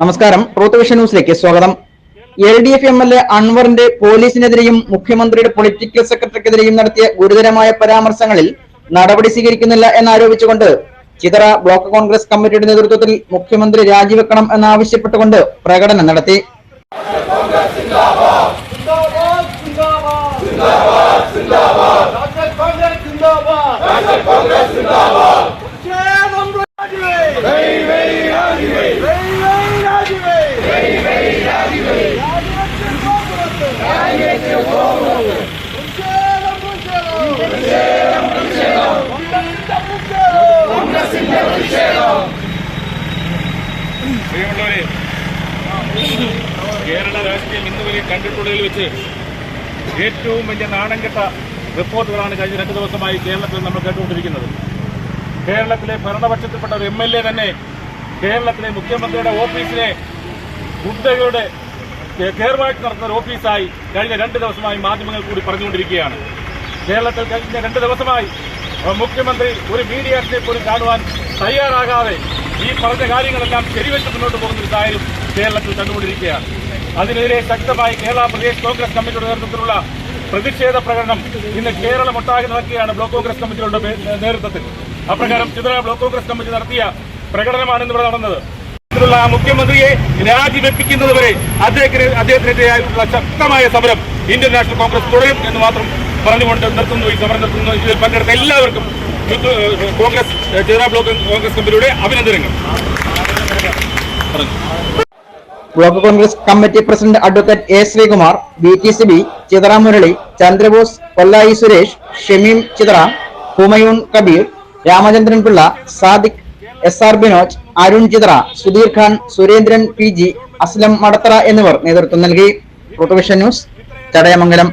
നമസ്കാരം. Truth vision ന്യൂസിലേക്ക് സ്വാഗതം. LDF MLA അൻവറിന്റെ പോലീസിനെതിരെയും മുഖ്യമന്ത്രിയുടെ പൊളിറ്റിക്കൽ സെക്രട്ടറിക്കെതിരെയും നടത്തിയ ഗുരുതരമായ പരാമർശങ്ങളിൽ നടപടി സ്വീകരിക്കുന്നില്ല എന്നാരോപിച്ചുകൊണ്ട് ചിതറ ബ്ലോക്ക് കോൺഗ്രസ് കമ്മിറ്റിയുടെ നേതൃത്വത്തിൽ മുഖ്യമന്ത്രി രാജിവെക്കണം എന്നാവശ്യപ്പെട്ടുകൊണ്ട് പ്രകടനം നടത്തി. പ്രിയമുള്ളവരെ, കേരള രാഷ്ട്രീയം ഇന്നുവരെ കണ്ടിട്ടുള്ളതിൽ വെച്ച് ഏറ്റവും വലിയ നാണംകെട്ട റിപ്പോർട്ടുകളാണ് കഴിഞ്ഞ 2 ദിവസമായി കേരളത്തിൽ നമ്മൾ കേട്ടുകൊണ്ടിരിക്കുന്നത്. കേരളത്തിലെ ഭരണപക്ഷത്തിൽപ്പെട്ട ഒരു MLA തന്നെ കേരളത്തിലെ മുഖ്യമന്ത്രിയുടെ ഓഫീസിനെ ഗുണ്ടകളുടെ കെയർവായിട്ട് നടത്തുന്ന ഒരു ഓഫീസായി കഴിഞ്ഞ 2 ദിവസമായി മാധ്യമങ്ങൾ കൂടി പറഞ്ഞുകൊണ്ടിരിക്കുകയാണ്. കേരളത്തിൽ കഴിഞ്ഞ 2 ദിവസമായി മുഖ്യമന്ത്രി ഒരു മീഡിയയെ പോലും കാണുവാൻ തയ്യാറാകാതെ ഈ പറഞ്ഞ കാര്യങ്ങളെല്ലാം ശരിവെച്ച് മുന്നോട്ട് പോകുന്ന ഒരു സാഹചര്യം കേരളത്തിൽ കണ്ടുകൊണ്ടിരിക്കുകയാണ്. അതിനെതിരെ ശക്തമായി കേരള പ്രദേശ് കോൺഗ്രസ് കമ്മിറ്റിയുടെ നേതൃത്വത്തിലുള്ള പ്രതിഷേധ പ്രകടനം ഇന്ന് കേരളമൊട്ടാകെ നടക്കുകയാണ്. ബ്ലോക്ക് കോൺഗ്രസ് കമ്മിറ്റിയുടെ നേതൃത്വത്തിൽ അപ്രകാരം ചിതറ ബ്ലോക്ക് കോൺഗ്രസ് കമ്മിറ്റി നടത്തിയ പ്രകടനമാണ് ഇന്നിവിടെ നടന്നത്. മുഖ്യമന്ത്രിയെ രാജിവെപ്പിക്കുന്നതുവരെ അദ്ദേഹത്തിനെതിരായിട്ടുള്ള ശക്തമായ സമരം ഇന്ത്യൻ നാഷണൽ കോൺഗ്രസ് തുടരും എന്ന് മാത്രം പറഞ്ഞുകൊണ്ട് നിർത്തുന്നു. ഈ സമരം നിർത്തുന്നു. ഇതിൽ പങ്കെടുത്ത എല്ലാവർക്കും കോൺഗ്രസ് ചിതറ ബ്ലോക്ക് കോൺഗ്രസ് കമ്മിറ്റിയുടെ അഭിനന്ദനങ്ങൾ. Block Congress committee president advocate A. Sreekumar, BTCB, Chithara Murali, Chandrabose, കൊല്ലായി സുരേഷ്, ഷമീം ചിതറ, ഹുമയൂൺ കബീർ, രാമചന്ദ്രൻ പിള്ള, സാദിഖ്, SR ബിനോജ്, അരുൺ ചിതറ, സുധീർ ഖാൻ, സുരേന്ദ്രൻ PG, അസ്ലം മടത്തറ എന്നിവർ നേതൃത്വം നൽകി. Truth vision news, Chadayamangalam.